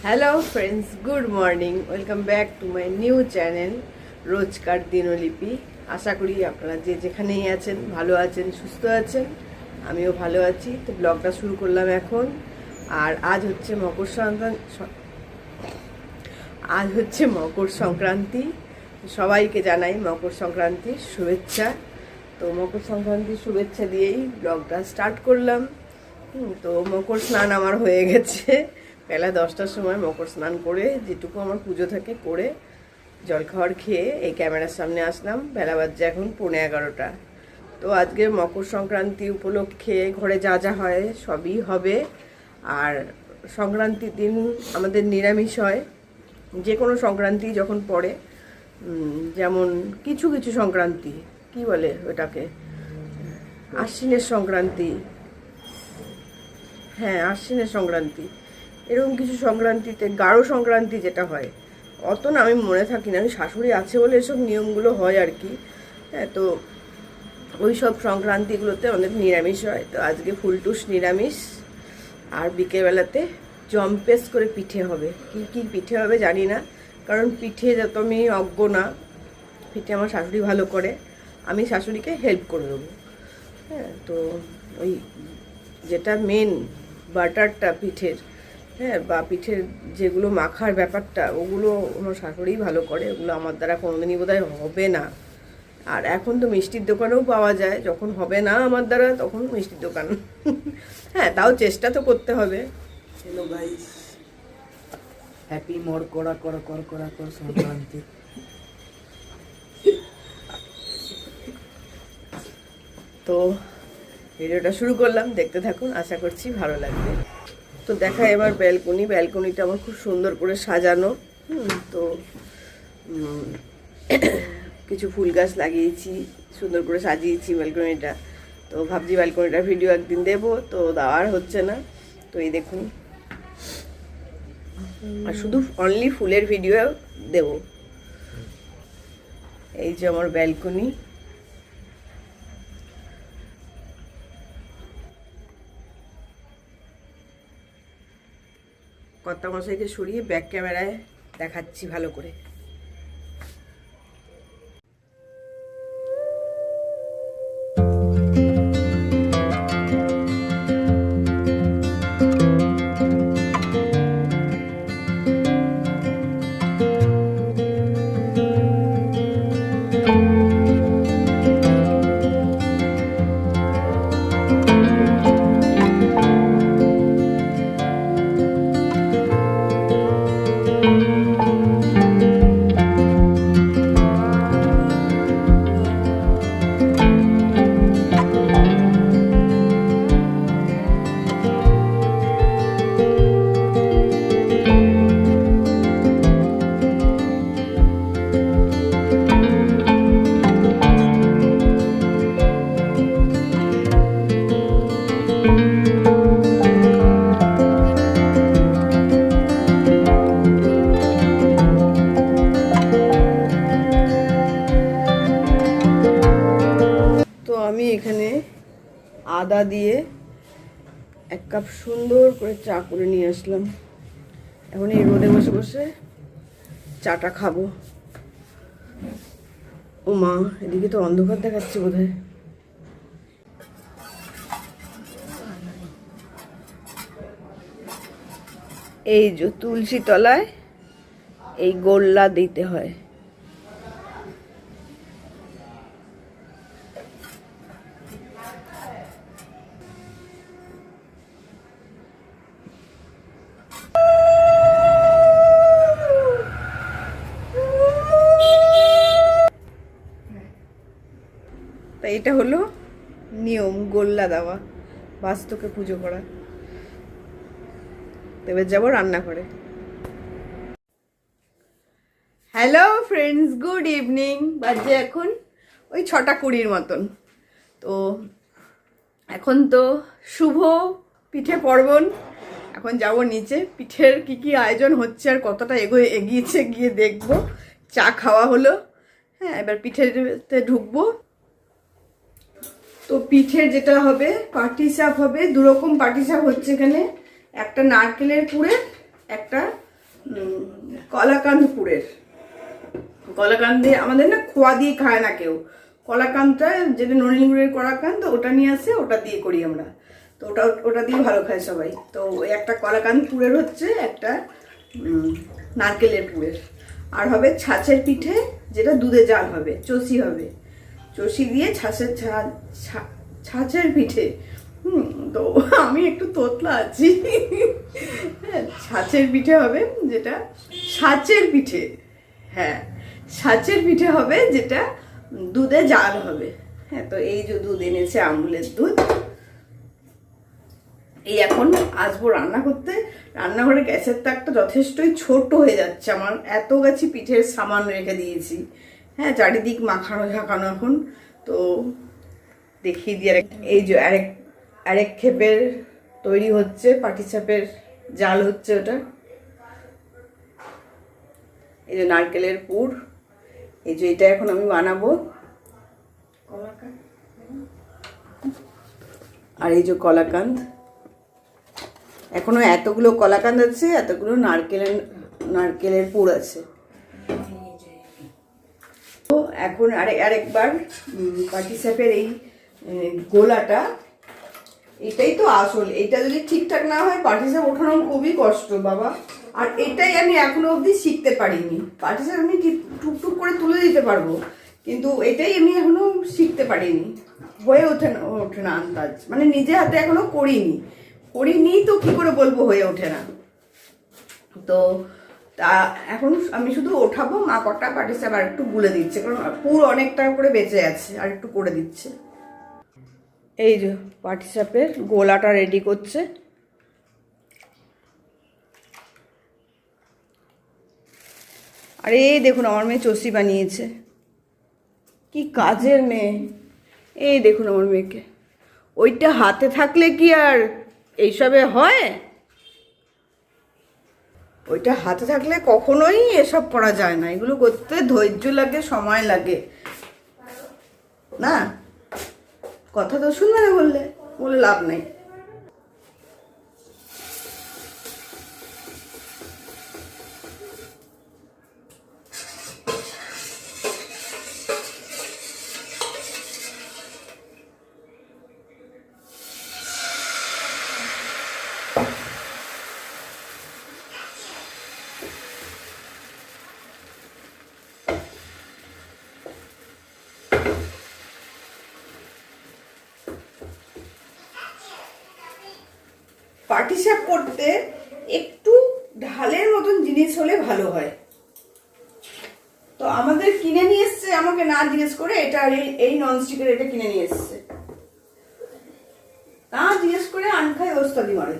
Hello friends, good morning. Welcome back to my new channel রোজকার দিনলিপি। আশা করি আপনারা যে যেখানেই আছেন ভালো আছেন, সুস্থ আছেন। আমিও ভালো আছি। তো ব্লগটা শুরু করলাম এখন। আর আজ হচ্ছে মকর সংক্রান্তি। সবাইকে জানাই মকর সংক্রান্তির শুভেচ্ছা। তো মকর সংক্রান্তির শুভেচ্ছা দিয়েই ব্লগটা স্টার্ট করলাম। তো মকর স্নান আমার হয়ে গেছে। বেলা 10টার সময় মকর স্নান করে, যেটুকু আমার পুজো থাকে করে, জলখাবার খেয়ে এই ক্যামেরার সামনে আসলাম। বেলা বাজছে এখন 11:15। তো আজকে মকর সংক্রান্তি উপলক্ষে ঘরে যা যা হয় সবই হবে। আর সংক্রান্তির দিন আমাদের নিরামিষ হয়। যে কোনো সংক্রান্তি যখন পড়ে, যেমন কিছু কিছু সংক্রান্তি, কি বলে ওটাকে, আশ্বিনের সংক্রান্তি, হ্যাঁ আশ্বিনের সংক্রান্তি, এরকম কিছু সংক্রান্তিতে, গাঢ় সংক্রান্তি যেটা হয়, অত না আমি মনে থাকি না। আমি শাশুড়ি আছে বলে এসব নিয়মগুলো হয় আর কি। হ্যাঁ, তো ওই সব সংক্রান্তিগুলোতে আমাদের নিরামিষ হয়। তো আজকে ফুলটুস নিরামিষ। আর বিকেলবেলাতে জম্পেস করে পিঠে হবে। কি কি পিঠে হবে জানি না, কারণ পিঠে যত আমি অজ্ঞ না। পিঠে আমার শাশুড়ি ভালো করে, আমি শাশুড়িকে হেল্প করে দেবো। হ্যাঁ, তো ওই যেটা মেন বাটারটা পিঠের, হ্যাঁ, বা পিঠের যেগুলো মাখার ব্যাপারটা, ওগুলো আমার শাশুড়িই ভালো করে। ওগুলো আমার দ্বারা কোনোদিনই বোধহয় হবে না। আর এখন তো মিষ্টির দোকানেও পাওয়া যায়। যখন হবে না আমার দ্বারা তখন মিষ্টির দোকান। হ্যাঁ, তাও চেষ্টা তো করতে হবে। हेलो गाइस, हैप्पी मोर कोड़ा कोड़ा कोड़ा कोड़ा कोड़ा संक्रांति। তো ভিডিওটা শুরু করলাম, দেখতে থাকুন, আশা করছি ভালো লাগবে। তো দেখা এবার ব্যালকনিটা আমার খুব সুন্দর করে সাজানো। তো কিছু ফুল গাছ লাগিয়েছি, সুন্দর করে সাজিয়েছি ব্যালকনিটা। তো ভাবছি ব্যালকনিটার ভিডিও একদিন দেবো, তো দেওয়ার হচ্ছে না। তো এই দেখুন, আর শুধু অনলি ফুলের ভিডিও দেব। এই যে আমার ব্যালকনি। কর্তামশাইকে সরিয়ে ব্যাক ক্যামেরায় দেখাচ্ছি ভালো করে। আমি এখানে আদা দিয়ে 1 কাপ সুন্দর করে চা করে নিয়ে আসলাম। এখন এই রোদে বসে বসে চাটা খাবো। ও মা, এদিকে তো অন্ধকার দেখাচ্ছে বোধহয়। এই যে তুলসী তলায় এই গোল্লা দিতে হয়। তা এটা হলো নিয়ম, গোল্লা দেওয়া, বাস্তুকে পুজো করা। এবার যাবো রান্নাঘরে। Hello friends, good evening. বাজে এখন ওই 6:20 মতন। তো এখন তো শুভ পিঠে পার্বণ। এখন যাব নিচে, পিঠের কি কি আয়োজন হচ্ছে আর কতটা এগিয়েছে গিয়ে দেখবো। চা খাওয়া হলো, হ্যাঁ, এবার পিঠেতে ঢুকবো। তো পিঠে যেটা হবে, পাটিসাপ হবে। 2 রকম পাটিসাপ হচ্ছে এখানে, একটা নারকেলের পুরে, একটা কলাকান্দপুরের কলাকান্দে আমাদের না খোয়া দিয়ে খায় না কেউ। কলাকান্দটা যেটা ননিলগুড়ের কলাকান্দ ওটা নিয়ে আসে, ওটা দিয়ে করি আমরা। তো ওটা দিয়ে ভালো খায় সবাই। তো ওই একটা কলাকান্দপুরের হচ্ছে, একটা নারকেলের পুরের। আর হবে ছাঁচের পিঠে, যেটা দুধে জাল হবে, চষি হবে, চষি দিয়ে ছাঁচের পিঠে। তো আমি একটু তোতলা আছি। ছাঁচের পিঠে হবে, যেটা ছাঁচের পিঠে, হ্যাঁ ছাঁচের পিঠে হবে, যেটা দুধে জাল হবে। হ্যাঁ, তো এই যে দুধ এনেছে, আমুলের দুধ। এই এখন আসবো রান্না করতে। রান্নাঘরে গ্যাসের তাকটা যথেষ্টই ছোট হয়ে যাচ্ছে আমার, এত গাছি পিঠের সামান রেখে দিয়েছি। হ্যাঁ, চারিদিক মাখানো ঝাঁকানো এখন। তো দেখিয়ে দিয়ে এই যে আরেক ক্ষেপের তৈরি হচ্ছে, পাটিসাপের জাল হচ্ছে ওটা। এই যে নারকেলের পুর, এই যে এটা এখন আমি বানাবো। আর এই যে কলাকান্দ, এখনো এতগুলো কলাকান্দ আছে, এতগুলো নারকেলের পুর আছে। তো এখন আরেকবার পাটিসাপের এই গোলাটা, এটাই তো আসল। এটা যদি ঠিকঠাক না হয় পাটিসাপ ওঠানো খুবই কষ্ট বাবা। আর এটাই আমি এখনো অবধি শিখতে পারিনি। পাটিসাপ আমি টুকটুক করে তুলে দিতে পারবো, কিন্তু এটাই আমি এখনো শিখতে পারিনি, হয়ে ওঠে না আন্দাজ। মানে নিজে হাতে এখনো করিনি তো কি করে বলবো হয়ে ওঠে না। তো তা এখন আমি শুধু ওঠাবো, মা কটা পাটিসাপ আর একটু গুলে দিচ্ছে, কারণ পুর অনেকটা করে বেঁচে আছে, আর একটু করে দিচ্ছে। এই যে পাটিসাপের গোলাটা রেডি করছে। আর এই দেখুন আমার মেয়ে চষি বানিয়েছে, কি কাজের মেয়ে। এই দেখুন আমার মেয়েকে, ওইটা হাতে থাকলে কি আর এইসবে হয়? ওইটা হাতে থাকলে কখনোই এসব করা যায় না। এগুলো করতে ধৈর্য লাগে, সময় লাগে না। কথা তো শুনবে না, বলে লাভ নেই। পাটিসাপ করতে একটু ঢালের মতন জিনিস হলে ভালো হয়। তো আমাদের কিনে নিয়ে এসছে, আমাকে না জিজ্ঞেস করে, এটা এই ননস্টিকের এটা কিনে নিয়ে এসছে। না জিজ্ঞেস করে আনখাই ওস্তাদি মারে।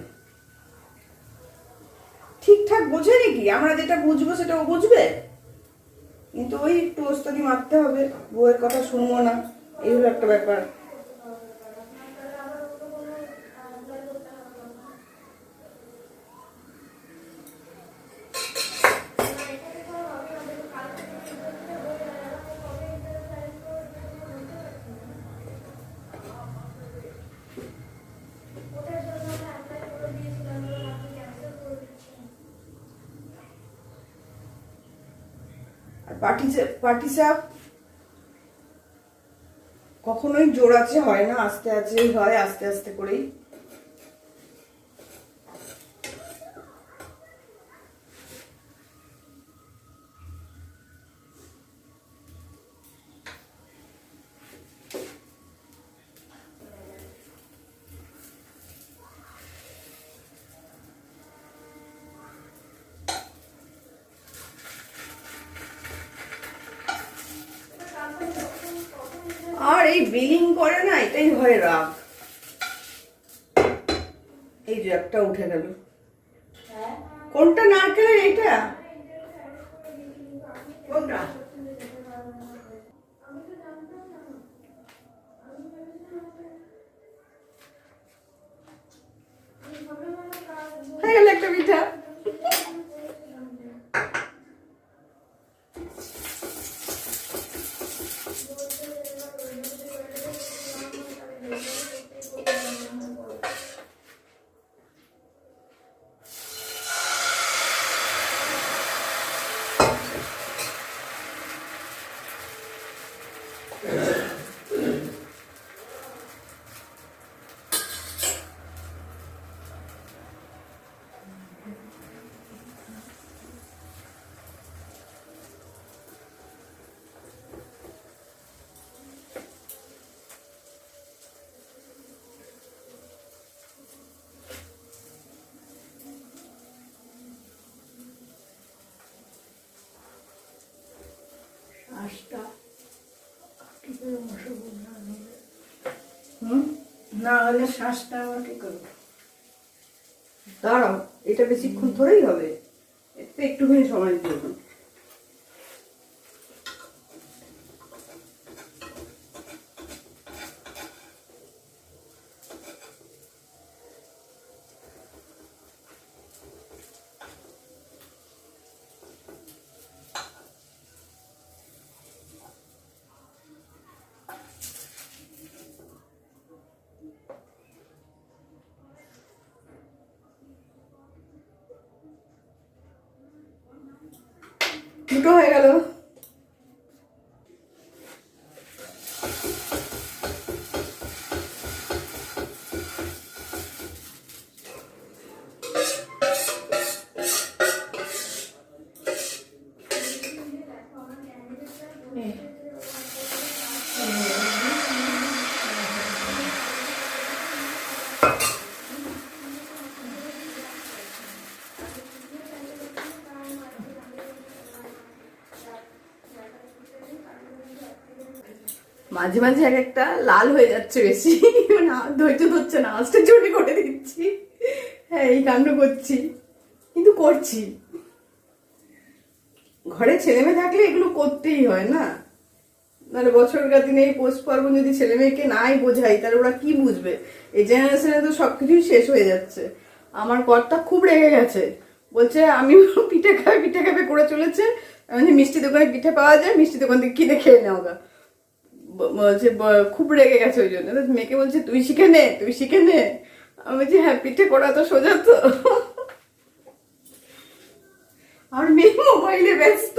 ঠিকঠাক বোঝে নাকি? আমরা যেটা বুঝবো সেটা ও বুঝবে, কিন্তু ওই একটু ওস্তাদি মারতে হবে, বউয়ের কথা শুনবো না, এই হলো একটা ব্যাপার। পাটিসাপ কখনোই জোড়াচে হয় না, আস্তে আস্তেই হয়, আস্তে আস্তে করেই। আর এই বিলিং করে না, এটাই হয় রাগ। এই যে একটা উঠে গেল। কোনটা নারকেলের? এটা কোনটা? হয়ে গেল একটা পিঠা। না হলে শ্বাসটা আমার কি করবো? দাঁড়াও, এটা বেশিক্ষণ ধরেই হবে, একটু একটুখানি সময় জন্য। দুটো হয়ে গেল। মাঝে মাঝে এক একটা লাল হয়ে যাচ্ছে বেশি, মানে ধৈর্য ধরছে না, আস্তে জোরে করে দিচ্ছি। হ্যাঁ, এই কাণ্ড করছি, কিন্তু করছি। ঘরে ছেলে মেয়ে থাকলে এগুলো করতেই হয় না, নাহলে বছরকার দিনে এই পৌষ পার্বণ যদি ছেলে মেয়েকে নাই বোঝাই তাহলে ওরা কি বুঝবে? এই জেনারেশনে তো সবকিছুই শেষ হয়ে যাচ্ছে। আমার কর্তা খুব রেগে গেছে, বলছে আমি পিঠে খাবে করে চলেছে। আমি মিষ্টি দোকানে পিঠে পাওয়া যায়, মিষ্টি দোকান থেকে কিনে খেয়ে নেওয়া। বলছে খুব রেগে গেছে ওই জন্য। মেয়েকে বলছে তুই শিখে নে, তুই শিখে নে। আমি বলছি হ্যাঁ, পিঠে করা তো সোজা তো। আর মেয়ে মোবাইলে ব্যস্ত।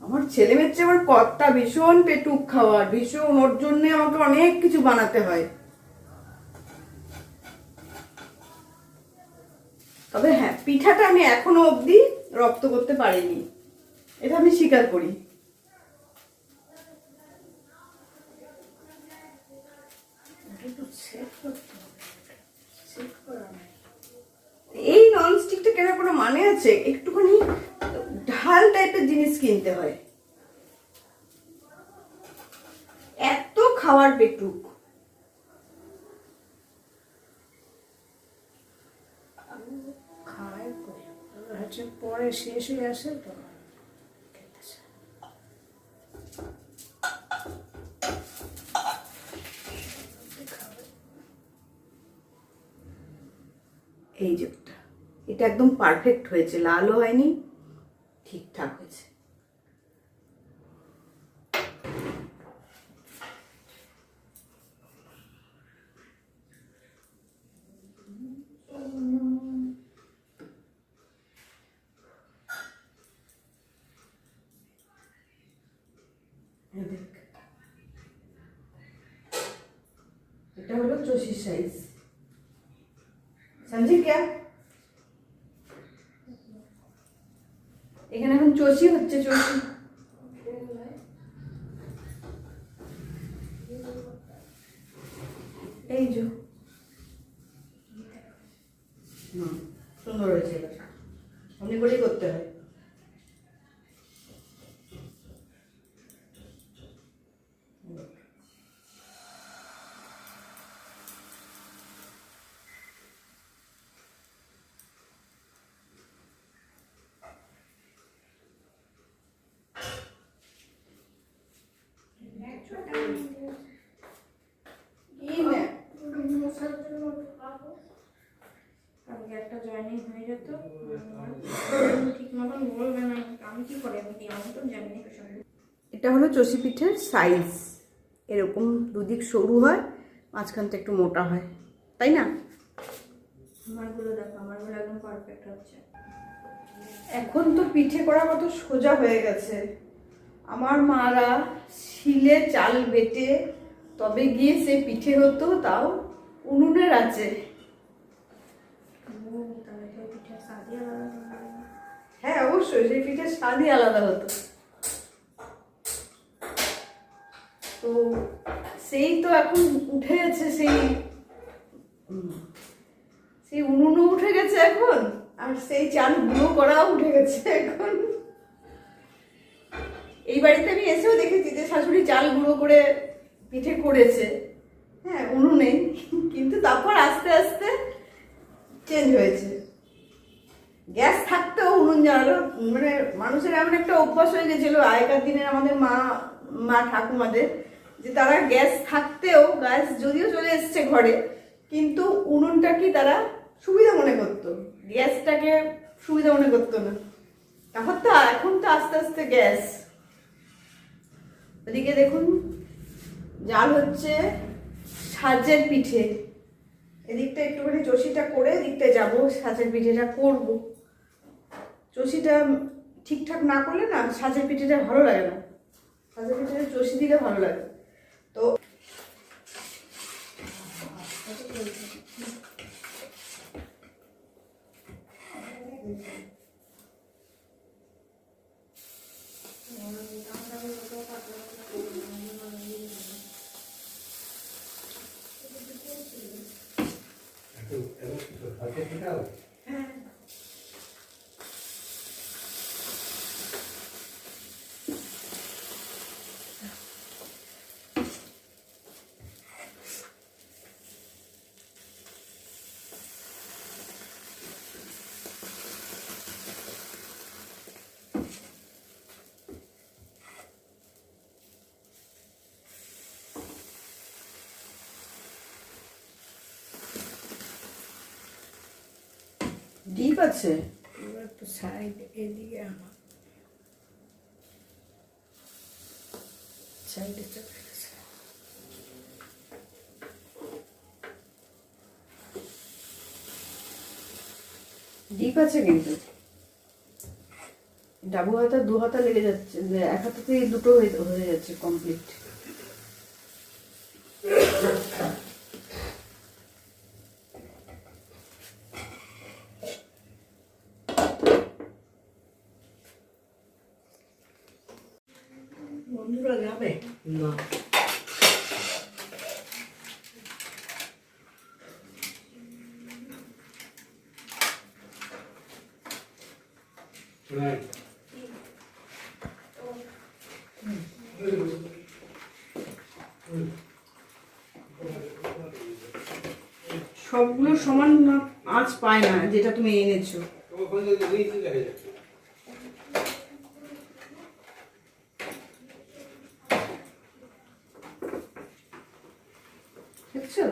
আমার ছেলে মেয়ের চেয়ে আমার কর্তা ভীষণ পেটুক খাওয়ার, ভীষণ। ওর জন্য আমাকে অনেক কিছু বানাতে হয়। তবে হ্যাঁ, পিঠাটা আমি এখনো অবধি রপ্ত করতে পারিনি, এটা আমি স্বীকার করি। এই ননস্টিকটা কেনার কোনো মানে আছে? একটুখানি ঢাল টাইপের জিনিস কিনতে হয়। এত খাওয়ার পেটুক। খাওয়াই হচ্ছে পরে শেষ হয়ে আসে তো। এই যেটা, এটা একদম পারফেক্ট হয়েছে, লালও হয়নি, ঠিকঠাক হয়েছে। এটা হলো চষির সাইজ, समझे क्या? এখানে এখন চষি হচ্ছে, চষি। এই যে সুন্দর হয়েছে। এবার অমনি করেই করতে হয়। একটা জয়েনিং হয়ে যেত, ঠিক মতন বলবে না, আমি কি করে আমি দিই, আমি তো জানি না। এটা হলো চষি পিঠের সাইজ, এরকম দুদিক সরু হয়, মাঝখানটা একটু মোটা হয়, তাই না? আমারগুলো দেখো, আমারগুলো একদম পারফেক্ট হচ্ছে। এখন তো পিঠে করা কত সোজা হয়ে গেছে। আমার মারা শিলে চাল বেটে তবে গিয়ে সে পিঠে হতো, তাও উনুনের আছে। হ্যাঁ অবশ্যই, সেই পিঠের স্বাদই আলাদা হতো। তো সেই তো এখন উঠে গেছে, সেই উনুনও উঠে গেছে এখন, আর সেই চাল গুঁড়ো করাও উঠে গেছে এখন। এই বাড়িতে আমি এসেও দেখেছি যে শাশুড়ি চাল গুঁড়ো করে পিঠে করেছে, হ্যাঁ উনুনে, কিন্তু তারপর আস্তে আস্তে চেঞ্জ হয়েছে। গ্যাস থাকতেও উনুন জ্বালানো মানে মানুষের এমন একটা অভ্যাস হয়ে গেছিলো আগেকার দিনের আমাদের মা ঠাকুমাদের, যে তারা গ্যাস থাকতেও, গ্যাস যদিও চলে এসছে ঘরে, কিন্তু উনুনটাকে তারা সুবিধা মনে করতো, গ্যাসটাকে সুবিধা মনে করতো না। তারপর তো এখন তো আস্তে আস্তে গ্যাস। ওদিকে দেখুন জাল হচ্ছে সাজের পিঠে, এদিকটা একটুখানি চষিটা করে এদিকটা যাবো, সাজের পিঠেটা করব। চষিটা ঠিকঠাক না করলে না সাজের পিঠেটা ভালো লাগে না, সাজের পিঠেটা চষি দিলে ভালো লাগে। তো ডিপ আছে, এবার তো সাইড এদিকে আমার সাইডে চলে গেছে। ডিপ আছে কিন্তু ডাবু হাতা দু হাতা লেগে যাচ্ছে, এক হাতাতেই দুটো হয়ে যাচ্ছে কমপ্লিট। বন্ধুরা যাবে না সবগুলো সমান আঁচ পায় না যেটা তুমি এনেছো। দেখছো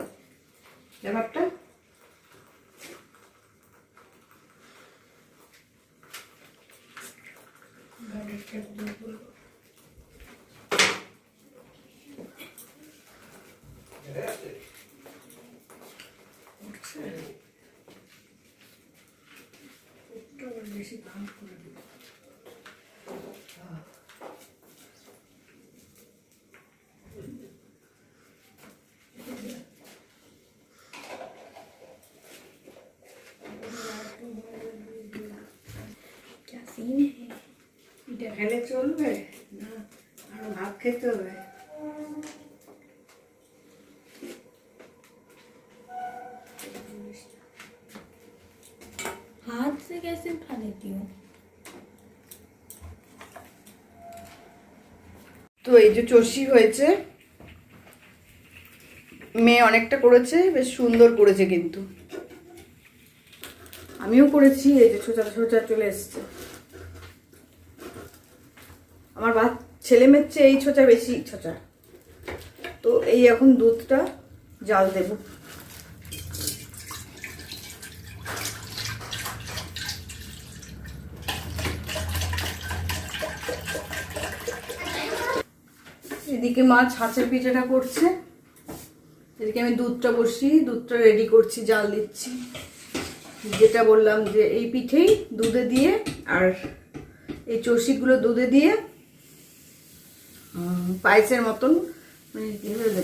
ব্যাপারটা? বেশি দাম করে দিল। এটা খেলে চলবে না, আরো ভাত খেতে হবে। हाथ से कैसे उठा लेती हूँ? তো এই যে চষি হয়েছে, মেয়ে অনেকটা করেছে, বেশ সুন্দর করেছে, কিন্তু আমিও করেছি। এই যে ছোচা ছোচা চলে এসছে। আমার ছেলে মেয়ের চেয়ে এই ছোচা বেশি ছোচা। তো এই এখন দুধটা জাল দেব। এদিকে মা ছাঁচের পিঠাটা করছে, এদিকে আমি দুধটা বসিয়ে দুধটা রেডি করছি, জাল দিচ্ছি। যেটা বললাম যে এই পিঠেই দুধে দিয়ে আর এই চষিগুলো দুধে দিয়ে পায়েসের মতন, মানে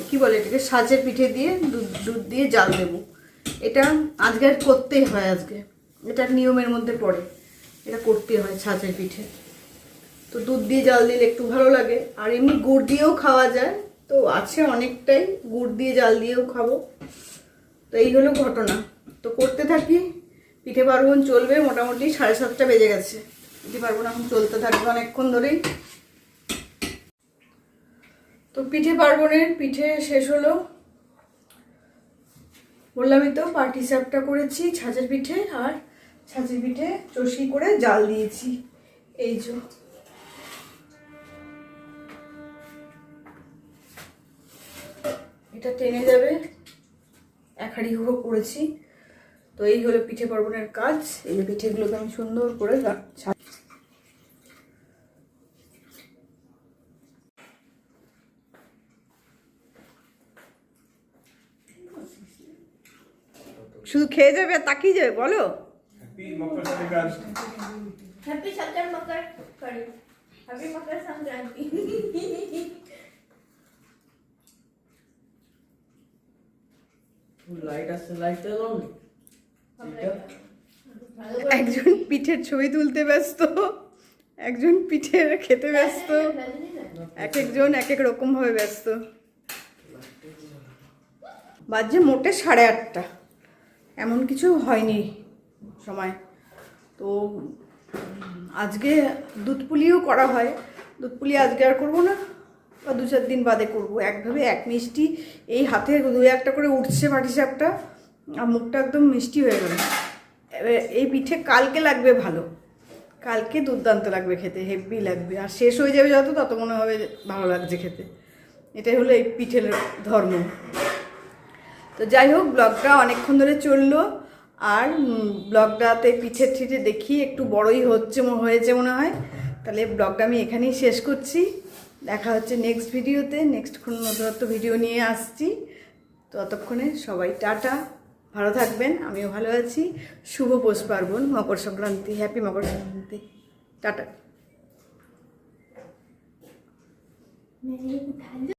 কি বলে এটাকে, সাজের পিঠে দিয়ে দুধ দিয়ে জাল দেব। এটা আজকে করতেই হয়, আজকে এটা নিয়মের মধ্যে পড়ে, এটা করতেই হয় ছাঁচের পিঠে। তো দুধ দিয়ে জাল দিলে একটু ভালো লাগে, আর এমনি গুড় দিয়েও খাওয়া যায়। তো আছে অনেকটাই, গুড় দিয়ে জাল দিয়েও খাবো। তো এই হলো ঘটনা। তো করতে থাকি, পিঠে পার্বণ চলবে। মোটামুটি 7:30 বেজে গেছে, পিঠে পার্বণ এখন চলতে থাকবে অনেকক্ষণ ধরেই। তো পিঠে পার্বণের পিঠে শেষ হলো, বললামই তো পাটি সাপটা করেছি, ছাঁচের পিঠে, আর ছাঁচের পিঠে চষি করে জাল দিয়েছি। এই যে এটা টেনে যাবে, এক হাঁড়ি করেছি। তো এই হলো পিঠে পার্বণের কাজ। এই যে পিঠেগুলোকে আমি সুন্দর করে শুধু খেয়ে যাবে আর তাকিয়ে যাবে, বলো। হ্যাপি সকাল মকর করি, হ্যাপি মকর সংক্রান্তি। লাইট আসছে, লাইট এলাম। একজন পিঠের ছবি তুলতে ব্যস্ত, একজন পিঠে খেতে ব্যস্ত, এক একজন এক এক রকম ভাবে ব্যস্ত। বাজে মোটে 8:30, এমন কিছু হয়নি সময়। তো আজকে দুধ পুলিও করা হয়, দুধ পুলি আজকে আর করবো না, বা 2-4 দিন বাদে করবো। একভাবে এক মিষ্টি এই হাতে 2-1টা করে উঠছে পাটিসাপটা, আর মুখটা একদম মিষ্টি হয়ে গেল। এই পিঠে কালকে লাগবে ভালো, কালকে দুর্দান্ত লাগবে খেতে, হেভি লাগবে। আর শেষ হয়ে যাবে যত, তত মনে হবে ভালো লাগছে খেতে। এটাই হলো এই পিঠের ধর্ম। তো যাই হোক, ব্লগটা অনেকক্ষণ ধরে চললো, আর ব্লগটাতে পিঠের ঠিঠে দেখি একটু বড়ই হয়েছে মনে হয়। তাহলে ব্লগটা আমি এখানেই শেষ করছি। দেখা হচ্ছে নেক্সট ভিডিওতে, নেক্সট কোনো নতুনত্ব ভিডিও নিয়ে আসছি। তো ততক্ষণে সবাই টাটা, ভালো থাকবেন, আমিও ভালো আছি। শুভ পৌষ পার্বণ, মকর সংক্রান্তি, হ্যাপি মকর সংক্রান্তি, টাটা।